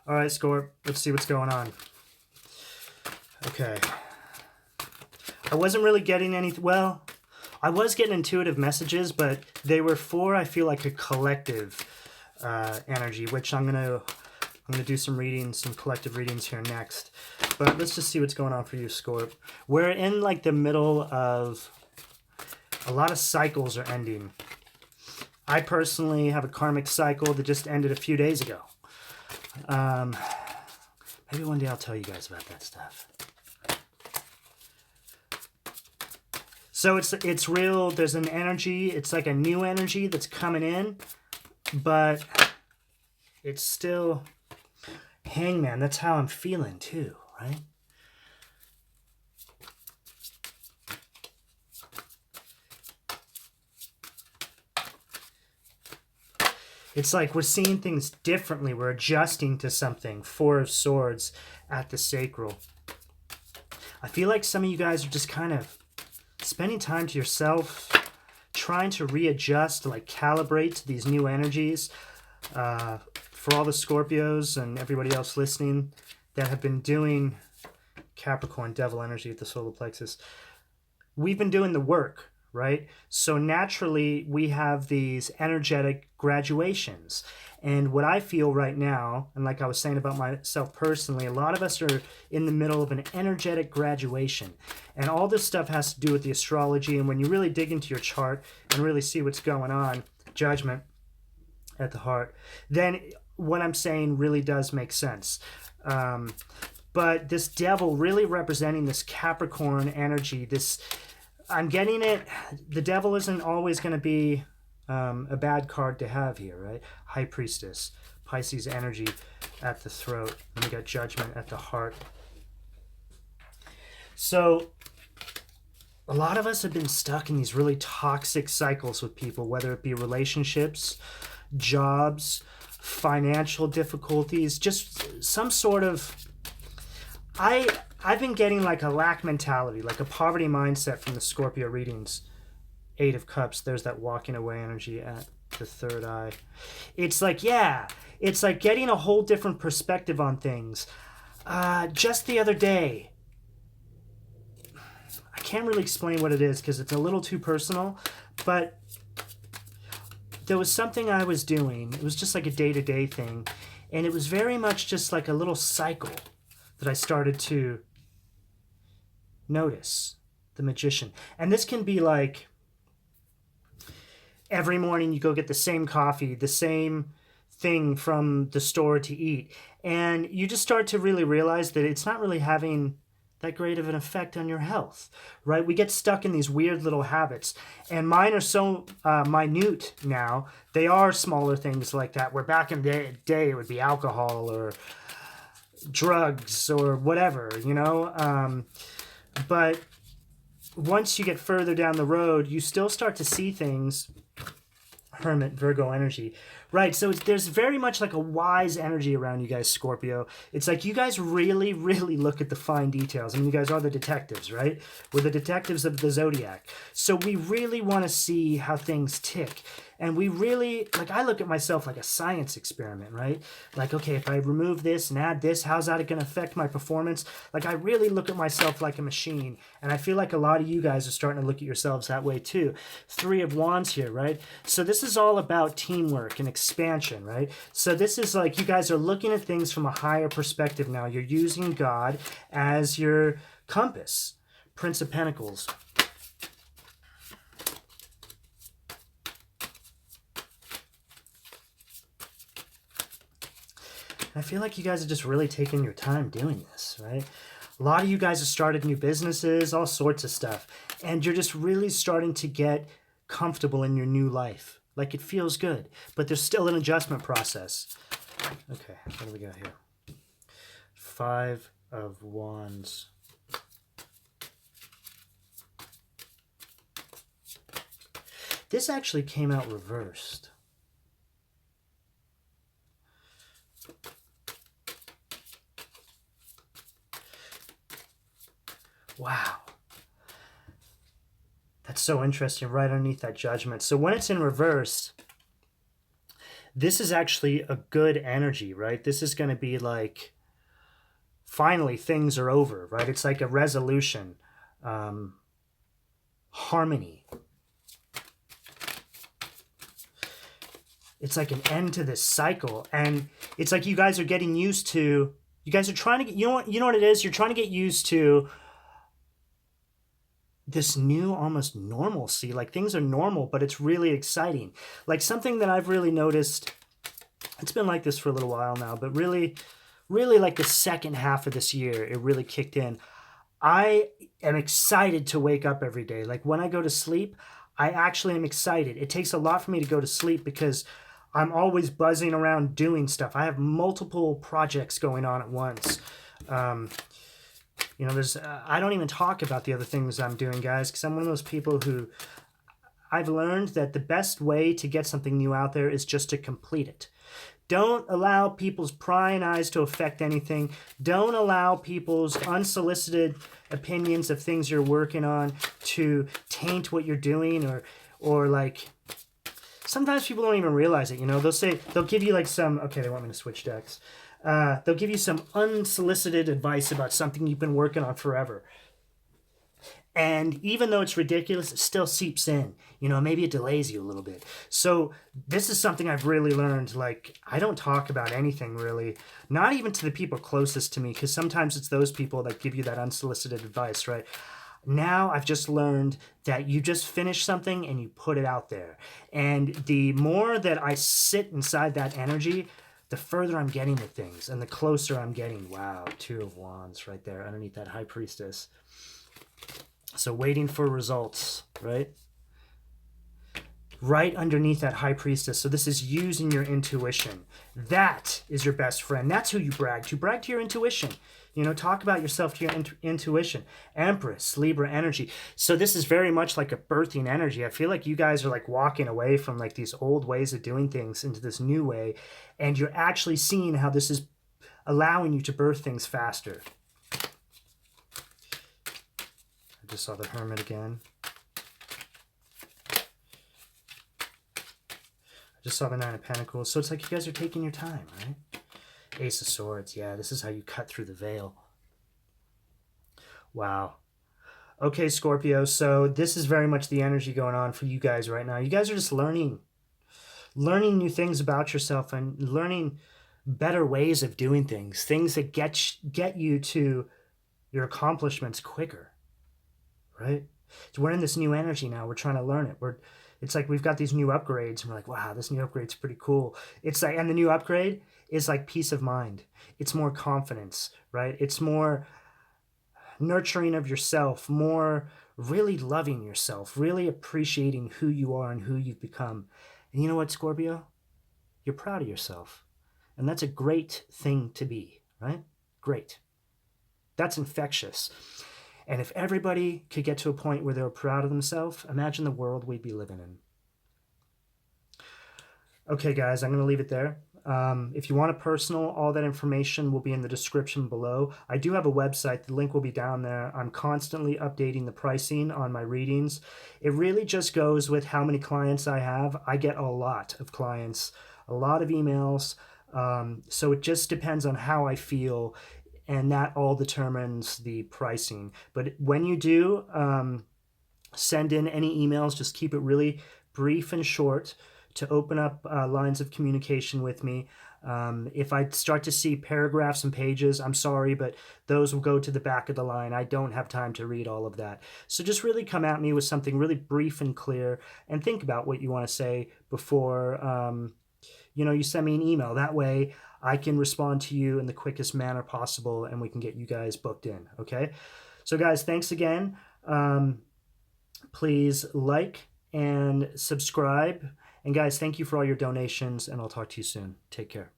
All right, Scorp, let's see what's going on. Okay. I wasn't really getting any, well, I was getting intuitive messages, but they were for, I feel like, a collective energy, which I'm gonna do some readings, some collective readings here next. But let's just see what's going on for you, Scorp. We're in like the middle of a lot of cycles are ending. I personally have a karmic cycle that just ended a few days ago. Maybe one day I'll tell you guys about that stuff. So it's real. There's an energy. It's like a new energy that's coming in, but it's still Hangman. That's how I'm feeling too, right? It's like we're seeing things differently. We're adjusting to something. Four of Swords at the sacral. I feel like some of you guys are just kind of spending time to yourself, trying to readjust, to like calibrate to these new energies. For all the Scorpios and everybody else listening that have been doing Capricorn devil energy at the solar plexus, we've been doing the work, right? So naturally we have these energetic graduations. And what I feel right now, and like I was saying about myself personally, a lot of us are in the middle of an energetic graduation. And all this stuff has to do with the astrology. And when you really dig into your chart and really see what's going on, judgment at the heart, then what I'm saying really does make sense. But this devil really representing this Capricorn energy, this, I'm getting it, the devil isn't always going to be a bad card to have here, right? High Priestess, Pisces energy at the throat, and we got Judgment at the heart. So a lot of us have been stuck in these really toxic cycles with people, whether it be relationships, jobs, financial difficulties, just some sort of... I've been getting like a lack mentality, like a poverty mindset from the Scorpio readings. Eight of Cups, there's that walking away energy at the third eye. It's like, yeah, it's like getting a whole different perspective on things. Just the other day, I can't really explain what it is because it's a little too personal, but there was something I was doing. It was just like a day-to-day thing, and it was very much just like a little cycle that I started to notice. The Magician. And this can be like every morning you go get the same coffee, the same thing from the store to eat, and you just start to really realize that it's not really having that great of an effect on your health, right? We get stuck in these weird little habits, and mine are so minute now. They are smaller things like that, where back in the day it would be alcohol or drugs or whatever, you know? But once you get further down the road, you still start to see things. Hermit, Virgo energy. Right, so there's very much like a wise energy around you guys, Scorpio. It's like you guys really, really look at the fine details. I mean, you guys are the detectives, right? We're the detectives of the zodiac. So we really want to see how things tick. And we really, like, I look at myself like a science experiment, right? Like, okay, if I remove this and add this, how's that going to affect my performance? Like, I really look at myself like a machine. And I feel like a lot of you guys are starting to look at yourselves that way too. Three of Wands here, right? So this is all about teamwork and expansion, right? So this is like you guys are looking at things from a higher perspective now. You're using God as your compass. Prince of Pentacles. I feel like you guys are just really taking your time doing this, right? A lot of you guys have started new businesses, all sorts of stuff, and you're just really starting to get comfortable in your new life. Like it feels good, but there's still an adjustment process. Okay, what do we got here? Five of Wands. This actually came out reversed. Wow. That's so interesting, right underneath that Judgment. So when it's in reverse, this is actually a good energy, right? This is going to be like, finally, things are over, right? It's like a resolution, harmony. It's like an end to this cycle. And it's like you guys are getting used to, you guys are trying to get, you know what it is? You're trying to get used to this new almost normalcy. Like things are normal, but it's really exciting. Like something that I've really noticed, it's been like this for a little while now, but really, really like the second half of this year, it really kicked in. I am excited to wake up every day. Like when I go to sleep, I actually am excited. It takes a lot for me to go to sleep because I'm always buzzing around doing stuff. I have multiple projects going on at once. There's I don't even talk about the other things I'm doing, guys, because I'm one of those people who I've learned that the best way to get something new out there is just to complete it. Don't allow people's prying eyes to affect anything. Don't allow people's unsolicited opinions of things you're working on to taint what you're doing, or like sometimes people don't even realize it. They'll give you like okay, they want me to switch decks. They'll give you some unsolicited advice about something you've been working on forever. And even though it's ridiculous, it still seeps in. Maybe it delays you a little bit. So this is something I've really learned. Like, I don't talk about anything really, not even to the people closest to me, because sometimes it's those people that give you that unsolicited advice, right? Now I've just learned that you just finish something and you put it out there. And the more that I sit inside that energy, the further I'm getting to things and the closer I'm getting. Wow, Two of Wands right there underneath that High Priestess. So waiting for results, right? Right underneath that High Priestess. So this is using your intuition. That is your best friend. That's who you brag to. Brag to your intuition. Talk about yourself to your intuition. Empress, Libra energy. So this is very much like a birthing energy. I feel like you guys are like walking away from like these old ways of doing things into this new way. And you're actually seeing how this is allowing you to birth things faster. I just saw the Hermit again. I just saw the Nine of Pentacles. So it's like you guys are taking your time, right? Ace of Swords. Yeah, this is how you cut through the veil. Wow. Okay, Scorpio. So this is very much the energy going on for you guys right now. You guys are just learning new things about yourself and learning better ways of doing things. Things that get you to your accomplishments quicker. Right? So we're in this new energy now. We're trying to learn it. It's like we've got these new upgrades and we're like, wow, this new upgrade's pretty cool. It's like, and the new upgrade is like peace of mind. It's more confidence, right? It's more nurturing of yourself, more really loving yourself, really appreciating who you are and who you've become. And you know what, Scorpio? You're proud of yourself. And that's a great thing to be, right? Great. That's infectious. And if everybody could get to a point where they were proud of themselves, imagine the world we'd be living in. Okay, guys, I'm going to leave it there. If you want a personal, all that information will be in the description below. I do have a website. The link will be down there. I'm constantly updating the pricing on my readings. It really just goes with how many clients I have. I get a lot of clients, a lot of emails. So it just depends on how I feel. And that all determines the pricing. But when you do send in any emails, just keep it really brief and short to open up lines of communication with me. If I start to see paragraphs and pages, I'm sorry, but those will go to the back of the line. I don't have time to read all of that. So just really come at me with something really brief and clear and think about what you want to say before you send me an email. That way I can respond to you in the quickest manner possible and we can get you guys booked in, okay? So guys, thanks again. Please like and subscribe. And guys, thank you for all your donations and I'll talk to you soon. Take care.